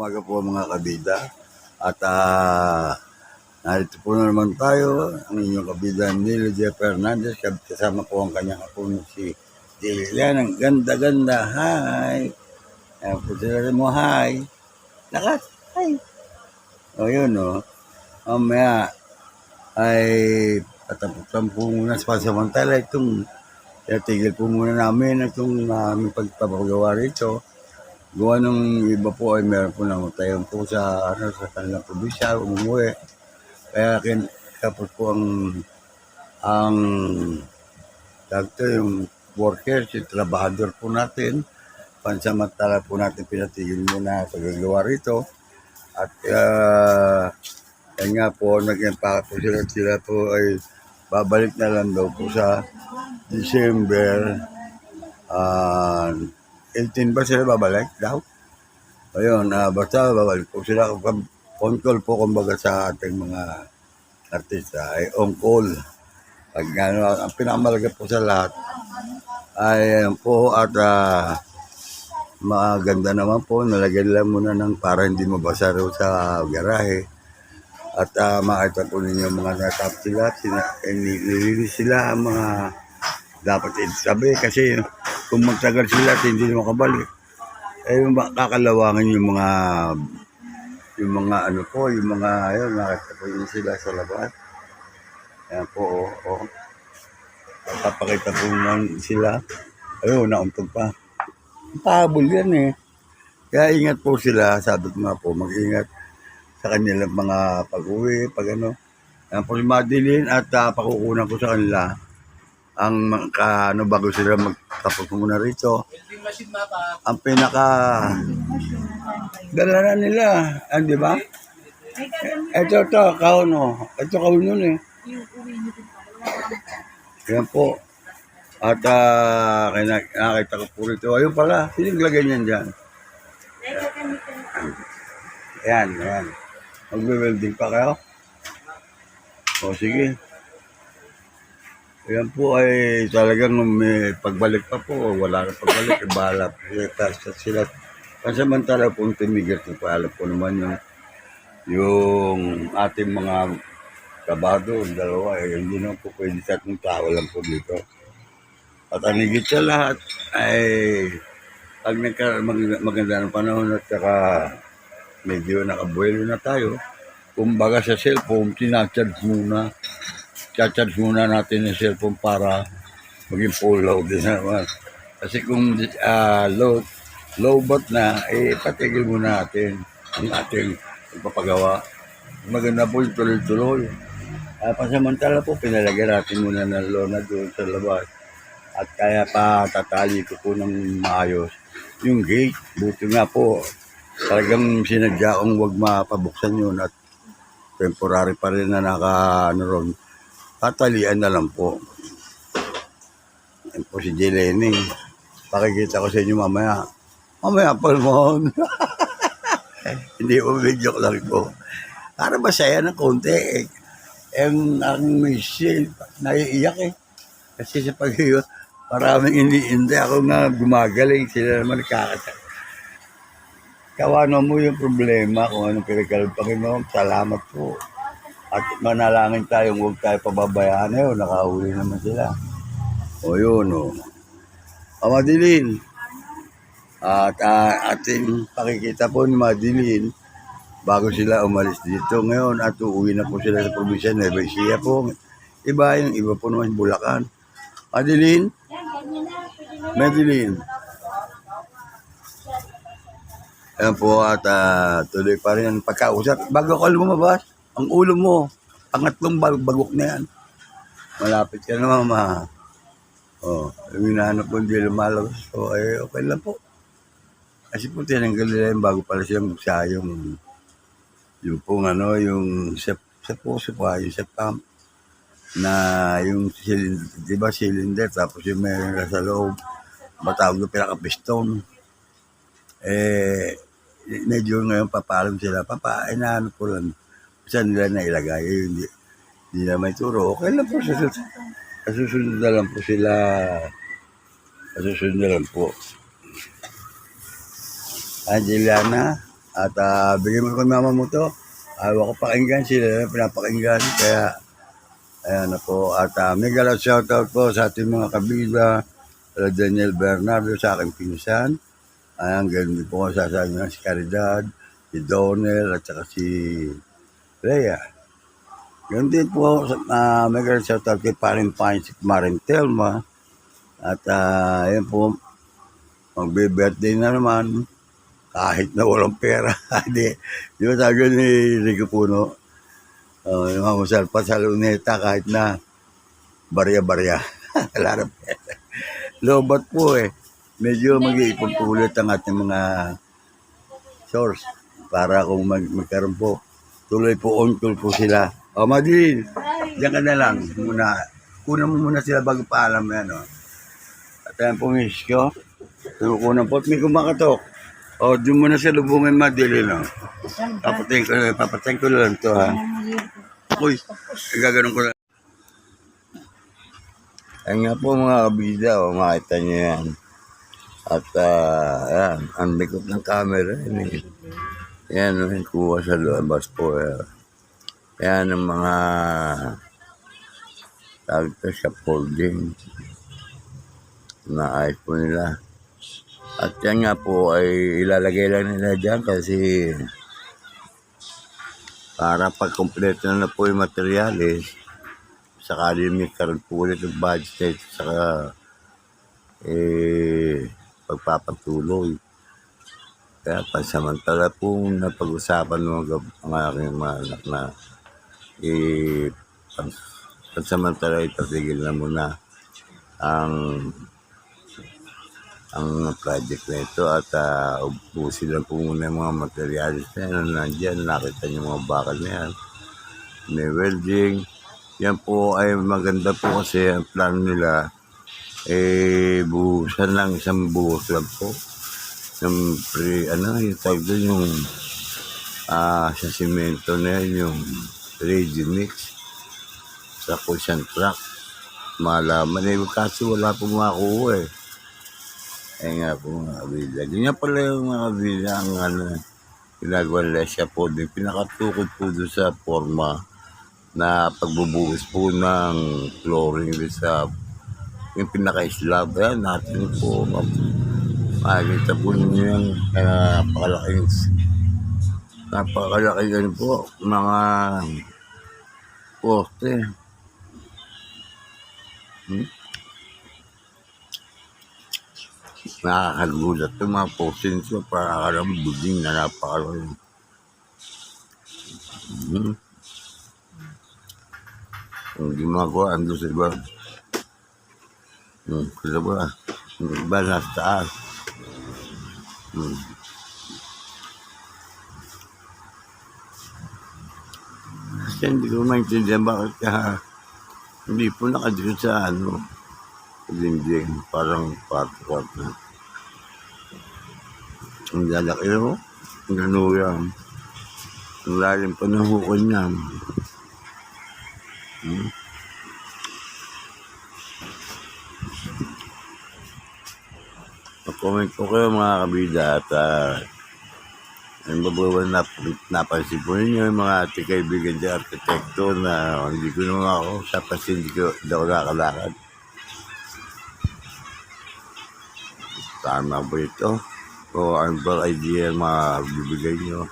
umaga po mga kabida. At narito po na naman tayo, ang inyong kabida Nilo J. Fernandez. Kasama po ang kanyang apo si Jillian. Ang ganda-ganda. Hi! Ayan po sila mo. Hi! Lakas! Hi! O yun o. Mamaya ay pataputan po muna sa pasamantala itong tigil po muna namin itong aming pagpapagawa rito. Gawa ng iba po ay meron po namatayan po sa kanilang probinsya, umuwi. Kaya tapos po ang dagto yung workers, yung trabahador po natin, pansamantala po natin pinatigil muna paggagawa rito. At yan nga po, nag-impaka po sila po ay babalik na lang daw po sa December 18 ba sila babalik daw? Ayun, basta babalik po sila. On call po kumbaga sa ating mga artista ay on call. Pag ang pinakamalaga po sa lahat ay po at maganda naman po, nalagyan lang muna ng para hindi mabasa rin sa garahe. At makita po ninyo mga natap sila, nililis sila ang mga dapat sabi kasi kung magtagal sila at hindi makabalik, eh kakalawangin yung mga ano po, yung mga ayun, nakita po yun sila sa labas. Ayan po, papakita po naman sila. Ayun, nauntog pa. Pahabol yan eh. Kaya ingat po sila, sabi ko nga po, mag-ingat sa kanilang mga pag-uwi, pag ano. Ayan po si Madeline at pakukunan ko sa kanila ang bago sila magtapos muna rito. Ang pinaka dala na nila, di ba? Ito kaon o. Ito kaon yun eh. Yan po. At nakita ko po rito. Ayun pala, sino naglagay niyan dyan? Ayan. Magbe-welding pa kayo? O sige. Ayan po ay talagang may pagbalik pa po. Wala na pagbalik. Ibahala po sila. Pansamantala po tumigil po. Alam po naman yung ating mga kabado, dalawa. Hindi naman po pwede sa atong tao lang po dito. At ang higit sa lahat ay pag maganda ng panahon at saka medyo nakabuelo na tayo, kumbaga sa cellphone, tinacharge muna. Charge muna natin yung cellphone para maging full load din naman. Kasi kung low bat na, patigil muna natin ang ating ipapagawa. Maganda po yung tuloy-tuloy. Pasamantala po, pinalagyan natin muna ng lona doon sa labas. At kaya pa tatali ko po ng maayos yung gate. Buti nga po, talagang sinadya kong huwag mapabuksan yun at temporary pa rin na ron. Tatalian na lang po. Yan po si Jelene. Pakikita ko sa inyo mamaya. Mamaya pa naman. Hindi po, video lang po. Para masaya ng konti. Ang misil, naiiyak eh. Kasi sa pag-iwa, maraming hindi ako nga gumagaling. Sila naman nakakata. Kawano mo yung problema kung anong pinagkalog Panginoon. Salamat po. At manalangin tayong huwag tayo pababayaan. Ayun, nakahuli naman sila. O yun, o. Madeline. At ating pakikita po ni Madeline bago sila umalis dito ngayon at uuwi na po sila sa probinsya Nueva Ecija po. Iba po naman Bulacan. Madeline? Ayan po at tuloy pa rin ang pagkausap. Bago ako lumabas, ang ulo mo, pangatlong bagok na yan. Malapit ka na mama. Yung hinahanap ko hindi lumalabas. So, okay lang po. Kasi po tinanggal nila yung bago pala siya magsayong yung pong yung sa puso pa, yung sa pump na yung diba cylinder, tapos yung meron sa loob, matawag yung pinaka-piston. Medyo ngayon papalam sila. Inahanap ko lang. Saan nila na ilagay? Hindi na may turo. Okay lang po. Susunod na lang po sila. Susunod na lang po. Angeliana, At bigyan mo ko ng mama mo to. Ayaw ko pakinggan sila, pinapakinggan. Kaya, ayan na po. At mega love shoutout po sa ating mga kabila. Daniel Bernardo sa aking pinsan. Ayan, ganun din po ko sa si Caridad, si Donel, at saka si Rhea. Ganun din po ako sa mega love shoutout kay Parin Pine, si Marin Telma. At ayan po, magbe-birthday na naman. Kahit na walang pera. Di ba sabi ni Rico Puno? Yung mga masalpa sa luneta kahit na barya-barya. Wala na pera. Lobat po eh. Medyo mag-iipon po ulit ang ating mga source para kung magkaroon po. Tuloy po on call po sila. O Madeline, diyan ka na lang muna. Kunan mo muna sila bago paalam yan. At ayan po miss ko. Kunan po at may kumakatok. O, doon muna sa lubungin Madeline. No? Papatayin ko lang ito ha. Uy, gaganon ko lang. Ayan nga po mga kabida, makita niyo yan. At ayan, ang likot ng camera. Yan, kuha sa labas po. Ayan ang mga tawag ito sa folding na ayos po nila. At yan nga po ay ilalagay lang nila dyan kasi para pag kompleto na po yung materialis, sakali may karoon po ulit ng budget saka pagpapatuloy. Kaya pansamantala po napag-usapan ng aking mga anak na pansamantala ipatigil na muna ang project na ito at ubusin lang po muna yung mga materialis na yan. Nandiyan, nakita niyo mga bakal na yan. May welding. Yan po ay maganda po kasi ang plano nila buhusan lang, isang buhos lang po. Yung yung tawag doon yung sa simento na yan, yung ready mix sa cushion track. Malaman kasi wala po makuha eh. Nga po mga kabila. Ganyan pala yung mga kabila ang ginagawa nila siya po din. Pinakatukod po doon sa forma na pagbubuhos po ng flooring doon sa yung pinaka-slab. Ayan natin po. Makikita po ninyo yung napakalaking po mga poste. Nakakagulat yung mga poste nito para alam building na napakalaki. Hindi magawa, ando sa iba. Sa iba nasa taas. Kasi hindi ko maintindihan bakit hindi po nakadikit sa dingding, parang kwarto-kwarto. Ang lalaki mo, ang ganuyan. Ang lalim pa ng hukon niya. Mag-comment po kayo mga kabida at ang babawan napansin po ninyo yung mga ating kaibigan dyan, arkitekto na hindi ko naman ako sa pasin, hindi ako nakalakad. Tama ba ito? O ano ba idea mga bibigay nyo?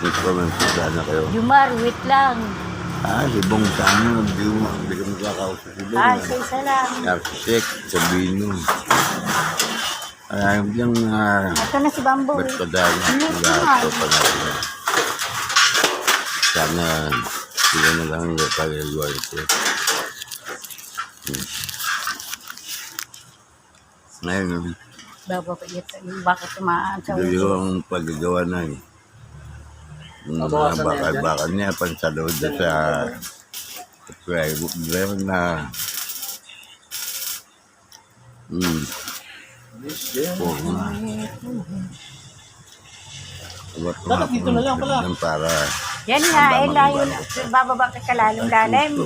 Mag-comment po sana kayo. Jumar, wait lang. Si Bong sana, hindi ko magkakausap si Bong. Sa isa lang. Architect, sabihin nyo. Yung Ito na si Bambo. ba't pa dahil ito pa natin. Sana sila na lang yung pagagawa ito. Ngayon, Bakit tumaan sa ito yung paggagawa na bakal niya pansalod sa plywood na Dapat dito na lang pala. Para yan nga, layo na. Bababa ka kalalim-lalim.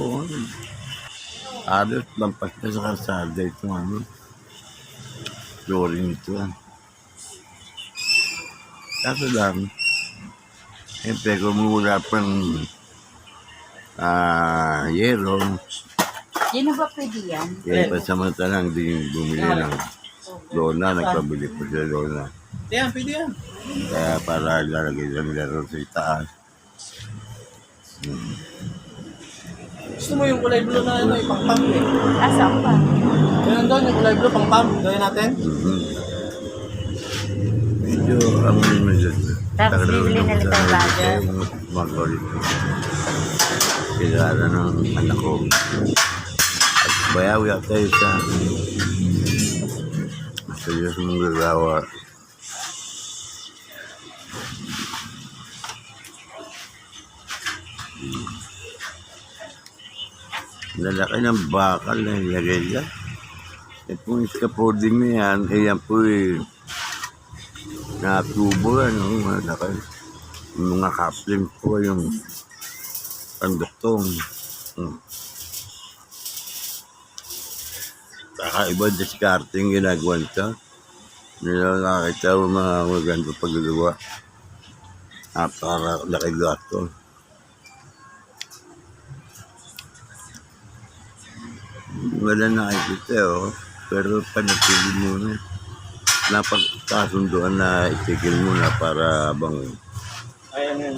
Alos, lampas na sa kalsada ito flooring ito. Kaso lang, siyempre kung wala pang yero, Yan na ba pwede yan? kaya pasamantalang din bumili ng lona, nagpabili po siya lona. Yan, pwede yan. Kaya para lalagay ng laro sa itaas. Gusto mo yung kulay blue na ano, pang-pump eh. Asan pa? Ganun doon, yung kulay blue, pang-pump. Gawin natin. Medyo ang medyo. Tapos bibili na lang tayo bago. Magalit. Kilala ng anak ko. At bayawi at tayo sa serious mong gagawa. Lalaki ng bakal na ilagay dyan. Eh kung scaffolding na yan, eh yan po eh, natubo ano, malaki. Yung mga coupling po yung panduktong. Saka iba discarding ginagawa nito. Nila nakakita yung mga maganda paggagawa. Para laki gato. Wala nakikita pero panatili muna. Napagkasunduan na itigil muna para bang Ayan yan.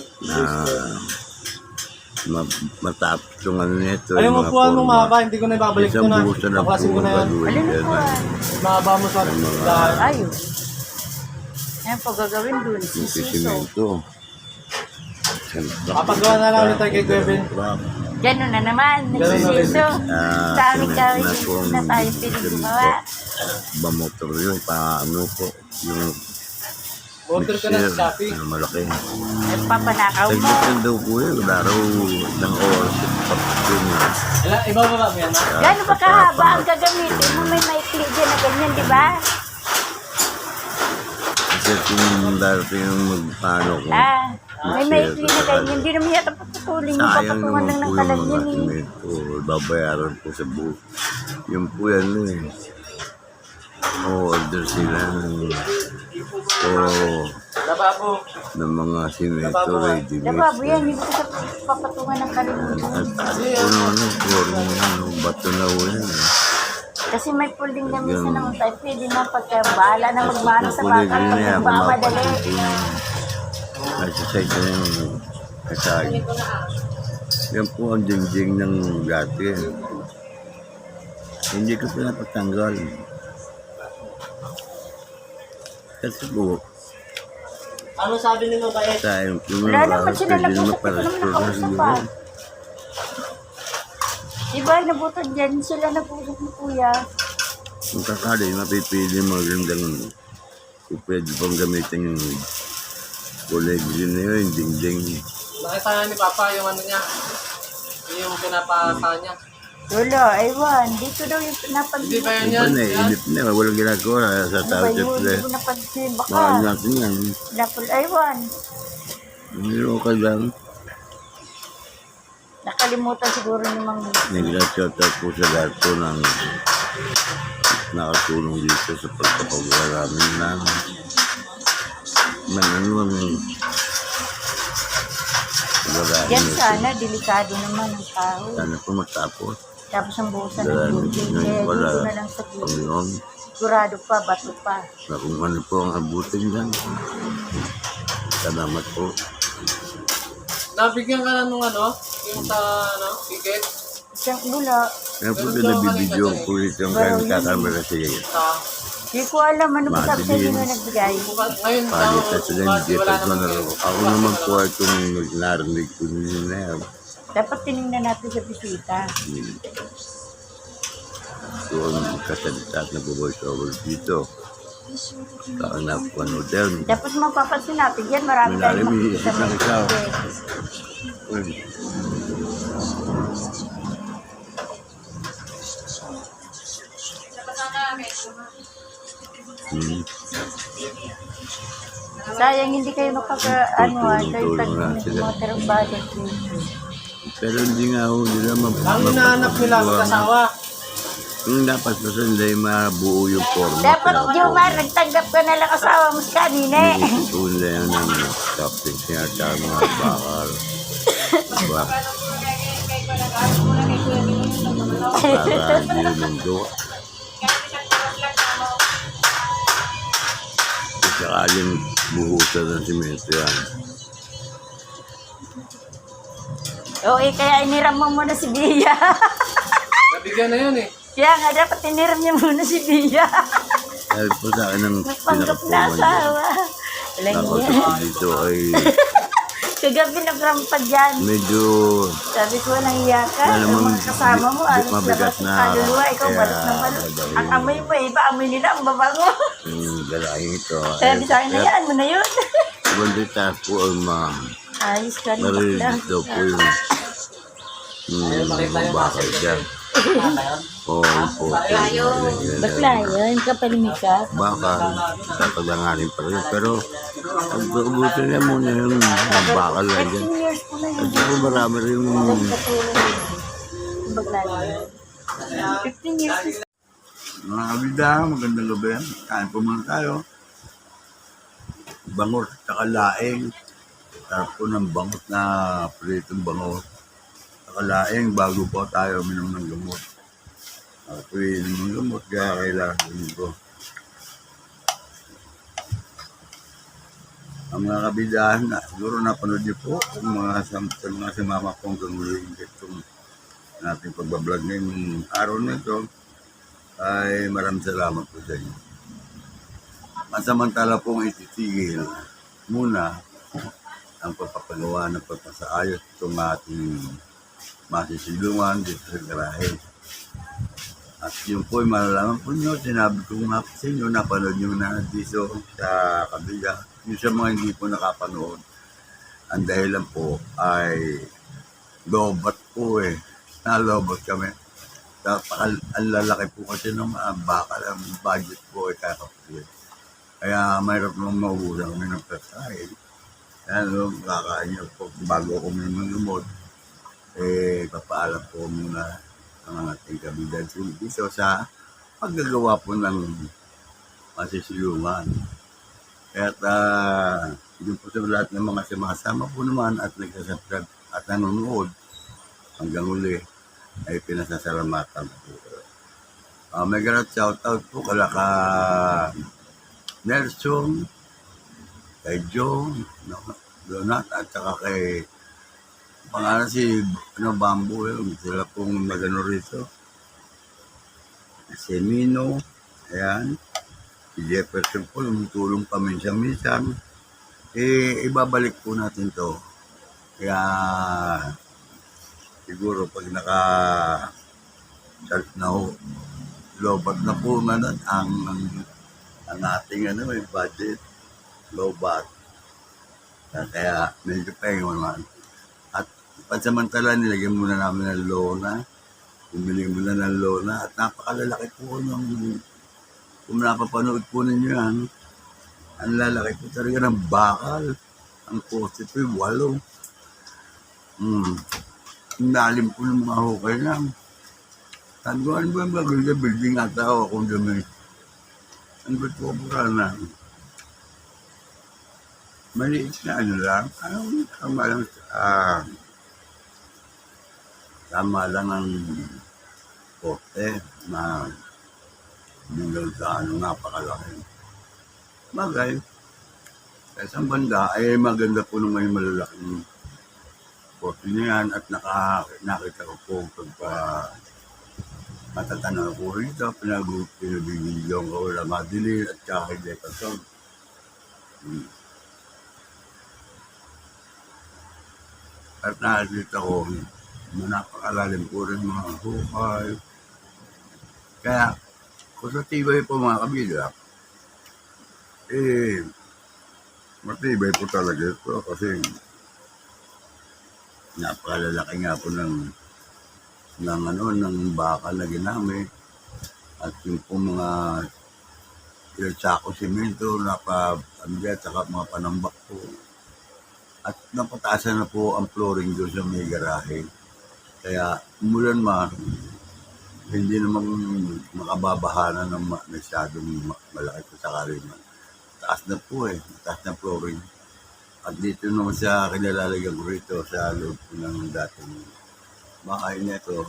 na matapos yung ano nito. Ayaw mo mga po anong forma. mahaba, hindi ko na ibabalik ko Isang na. buhusan ng Paklasin ko na yan. Alin na po ah? Mahaba mo sa lahat. Ayun. Yan po gagawin dun. Yung Sisiso. sisimento. Papagawa na lang ulit tayo kay Kevin. Gano'n na naman. Ganun na rin. Nagsisiso. Dami kami na pong na tayo pwede gumawa. bamotor yun, paano po, yung Order ka na mixer sa Shopee. na malaki. Papanakaw mo. Tagdagan daw po yun, laro ng oras at papatun. Ibababa mo yan, ha? Gano'n ba kahaba ang gagamitin mo? May maikli dyan na ganyan, di ba? Kasi kung darating yung magpaano ko, May maikli na ganyan. Hindi naman yata papatulin yung sayang papatungan naman lang ng po kalan yung mga yan eh. simento, babayaran po sa buo. Yung po yan order sila Lababo. ng mga simento ready mix. Lababo yan, hindi ko sa papatungan ng kalan mo. At bato na po yan. Kasi may pulding na minsan naman tayo. Pwede na pagka bahala na magmano sa bakal. Pag ba madali. Nasa side na yung kasagi. Yan po ang dingding ng dati. Hindi ko pinapatanggal. Kasi po, Ano sabi nila ba eh? sa yung Wala naman sila pwede naman nag-usap. para Ito sa naman nakausap pa. Diba, nabutan dyan sila nag-usap ni Kuya. Kung kakali, mapipili mo gandang kung pwede pang gamitin yung kulay green na yun, dingding. Nakita nga ni Papa yung ano niya. Yung pinapapa niya. Wala, aywan. Dito daw yung pinapag... Hindi ba yan Iba yan? na, inip na, walang ginagawa sa Ano tao ba yun? siyempre. Hindi ko napansin. Baka. Mahal natin yan. Napol, aywan. Hindi ka lang. Nakalimutan siguro ni Mang Nag-shoutout po sa lahat po ng nakatulong dito sa pagpapagawa namin ng ano Yan sana, delikado naman ang tao. sana po matapos. Tapos ang buhusan ng Dahil building. ngayon Kaya pala, dito na lang sa gilid. Panginoon, Sigurado pa, bato pa. na kung ano po ang abutin dyan. Salamat po. Nabigyan ka na nung ano? Yung sa ano? Ticket? Isang bula. Kaya po pinabibidyo po ito ang kayong kakamera sa iyo. Sa... Hindi ko alam ano ba sabi sa inyo na nagbigay. Ngayon daw, Palit na sila, hindi wala pa naman. Ako naman po ay kung narinig ko nila na yan. Dapat tinignan natin sa bisita. So, ang kasalita at nag-voice over dito. Kaanap ko ano din. Tapos mapapansin natin yan, marami May tayong narinig makikita isip ng isa. Pwede. Sayang hindi kayo Tulong-tulong kahit nga sila. mga tarong budget dito. Pero hindi nga ako, hindi naman. Ang hinahanap nila mag-asawa. Yung dapat kasi hindi mabuo yung forma. Dapat, Jomar, nagtanggap ka na lang asawa mo sa kanina eh. Tunay yan ng captain siya at mga bakal. Diba? Para hindi mundo. Sakaling buhusan ng simento yan. Oo, kaya iniram mo muna si Bia. Nabigyan na yun eh. Kaya nga dapat iniram niya muna si Bia. Dahil po sa akin ang Napanggap na pinakapuman niya. asawa. Alam Tapos niya. ako dito ay Kagabi nagrampa dyan. medyo Sabi ko, walang iya ka. Malamang Ang mga kasama mo, alas mabigat labas na. ng kaluluwa. Ikaw, Kaya balot na balot. dahil- Ang amoy mo, iba amoy nila, ang babango. galahin ito. Sabi sa akin, hayaan mo na yun. Bandita po ang Ayos ka rin. marinig bakla. daw po yung mga bakal dyan. Oo po. Bakla yun, kapalimika. Bakal, tatalanganin pa rin. Pero, pag-ubutin niya muna yung mga bakal na dyan. 15 years po na yun. At saka marami rin yung Katulong yun. Yung bakla yun. 15 years. mga kabida, magandang gabi. Kain po muna tayo. Bangot, saka laing. Sarap po ng bangot na pritong bangot. Saka laing, bago po tayo minom ng gamot. Ako po inom ng gamot, kaya kailangan inom ko. Ang mga kabidahan na, siguro napanood niyo po, ang mga si mama kong gangulong itong nating pagbablog ngayong araw na ito, ay maraming salamat po sa inyo. Masamantala pong ititigil muna ang pagpapagawa ng pagpasaayos itong ating masisilungan dito sa garahe. At yun po ay malalaman po nyo, sinabi ko nga po sa inyo, napanood nyo na dito sa kabila. Yung sa mga hindi po nakapanood, ang dahilan po ay lobat po eh. Nalobat kami. Ang lalaki po kasi ng mga bakal, ang budget po ay kakapit. Kaya mayroon nang mauulang kami ng pagkain. Kaya nung kakain niyo po, bago ako minumulumod, papaalam po muna ang ating kabilan dito sa paggagawa po ng masisilungan. At yun po sa lahat ng mga sumasama po naman at nagsasubscribe at nanonood hanggang uli ay pinasasalamatan po. May ganat shoutout po kala ka Nelson, kay Joe, Donat, at saka kay pangalan si Bamboo, sila pong magano rito. Si Mino, ayan. Si Jefferson po, tulong pa minsan-minsan. Ibabalik po natin to. Kaya, siguro pag naka-start na ho, lobat na po man ang ating may budget, lobat. Kaya, medyo pahingo naman. At pansamantala, nilagyan muna namin ng lona. Bumili muna ng lona. At napakalalaki po ng, kung napapanood po ninyo yan, ang lalaki po talaga ng bakal. Ang poste po yung 8. Ang lalim po ng mga hukay lang. Sabi ko, ano ba yung gagawin sa building ata ako kung dumi? Ang gusto ko po na. Maliit na ano lang. Tama lang ang poste na bilang sa napakalaki. Bagay. Sa isang banda ay maganda po nung may malalaking poste niyan at nakita ko po pagka matatanaw ko rito, pinabibigyan ko wala madili at saka hindi kasong. At nakakita ko, napakalalim po rin mga hukay. Kaya, kung sa tibay po mga kabila, matibay po talaga ito kasi napakalalaki nga po ng bakal na ginamit at yung po mga sako simento napamigay at saka mga panambak po at napataasan na po ang flooring doon sa may garahe kaya umulan man hindi naman makababahanan ng masyadong malaki pa sakali man. Taas na po eh, taas na flooring. At dito naman sa kinalalagyan ko rito sa loob po ng dating bahay nito,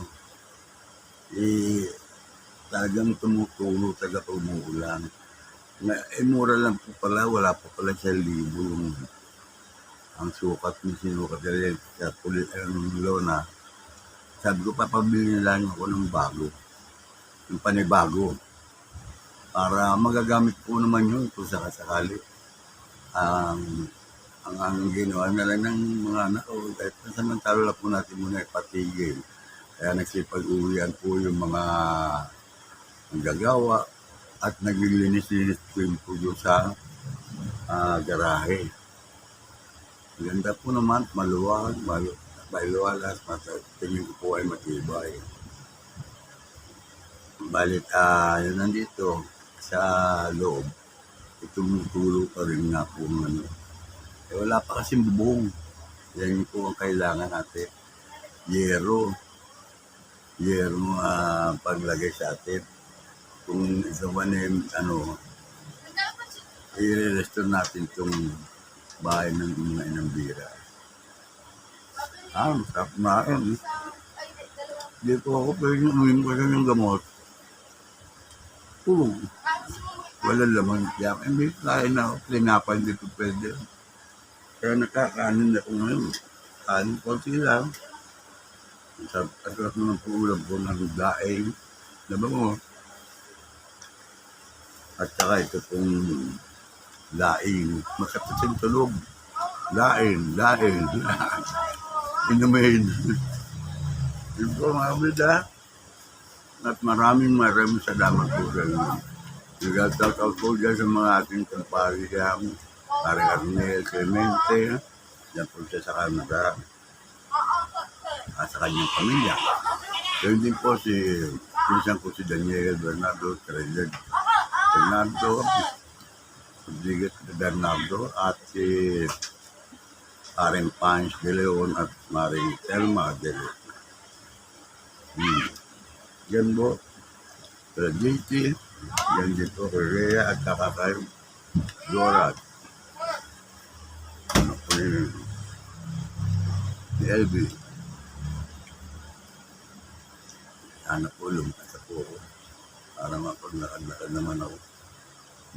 talagang tumutulo, talaga umuulan. Mura lang po pala, wala pa pala 1,000 yung ang sukat ni sinukat nila sa lona. Sabi ko, papabili na lang ako ng bago, yung panibago, para magagamit po naman yun kung sakasakali. Ang ginawa na lang ng mga anak ko, kahit samantala lang po natin muna ipatigil. Kaya nagsipag-uwian po yung mga gagawa at naglilinis-linis po yung puyo sa garahe. Ganda po naman, maluwag, mailuwalas, tingin ko po ay matibay. Balit, yun nandito sa loob, itumutulo pa rin nga po ano. Wala pa kasing bubong. Yan po ang kailangan natin. Yero paglagay sa atin. Kung isa man i-restore natin itong bahay ng mga inambira. Masarap na yun. Hindi po ako pwede uminom ko lang ng gamot. Wala laman. Kaya hindi tayo na tinapay dito pwede. Kaya nakakanin ako ngayon. Kanin ko sila. At ako naman po ulam po ng daing na bango. At saka ito pong daing. Masakit yung tulog. Daing. Inumin. Yun po mga bida. At maraming salamat po sa inyo. Nag-talk po dyan sa mga ating kumpari kaya parang Arnel Clemente. Yan po siya sa Canada. At sa kanyang pamilya. Yun din po pinsan ko si Daniel Bernardo Treled Bernardo Rodriguez Bernardo at si Karen Panch de Leon at Maring Telma de Leon. Yan po. Sa JT, yan din po kay Rhea at saka kay Dora. Ano po yun? Si Elby. Sana po lumasa po ako para mapaglakad-lakad naman ako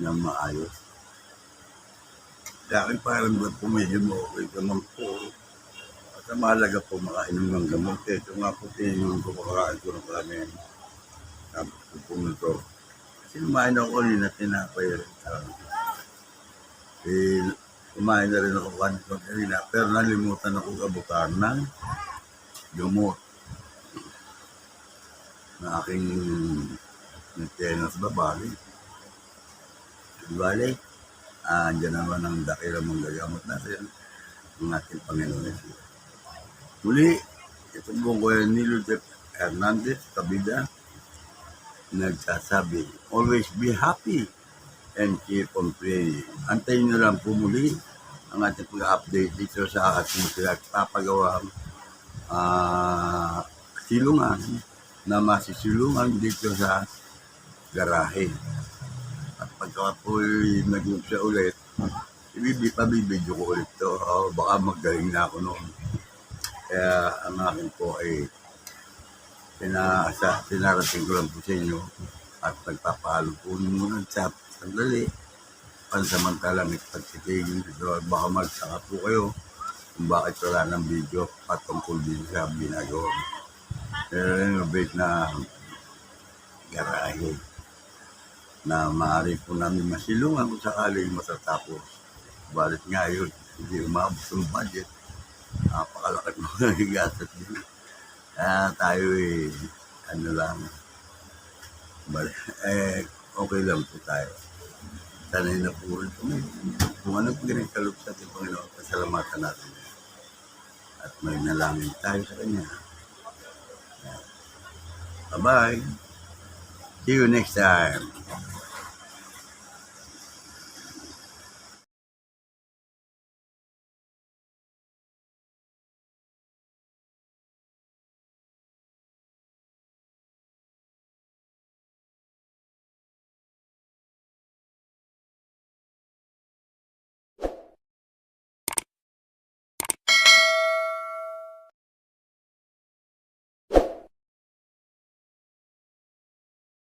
ng maayos. Sa akin parang po medyo okay naman po. At ang mahalaga po makainom ng gamot. Ito nga po tinignan ko makakain ko ng kanin. Tapos po po nito. Kasi kumain ako nila tinapay rin. Kumain na rin ako kanina. Pero nalimutan ako kabutan ng gamot na aking maintenance babali. Bali, andyan naman ang dakilang mga gagamot natin ng ating Panginoon Jesus. Muli, ito po ko ni Ludep Hernandez, kabida, nagsasabi, always be happy and keep on praying. Antayin nyo lang po muli ang ating pag-update dito sa ating sila papagawang silungan na masisilungan dito sa garahe. At pagka po nag-upsa ulit, pabibidyo ko ulit to. Baka magaling na ako noon. Kaya ang akin po ay sinarating ko lang po sa inyo at pagpapahalo po muna sa sandali. Pansamantala may pagsitigil dito. Baka magsaka po kayo kung bakit wala ng video patungkol din sa binagawa. Renovate na garahe na maaari po namin masilungan kung sakaling matatapos. Balit nga yun, hindi umabot ng budget. Napakalakat mo na higasat din. Tayo ano lang, okay lang po tayo. Sanay na po rin kami. Kung ano po rin kaloob sa ating Panginoon, pasalamatan natin. At may nalangin tayo sa Kanya. Bye-bye. See you next time.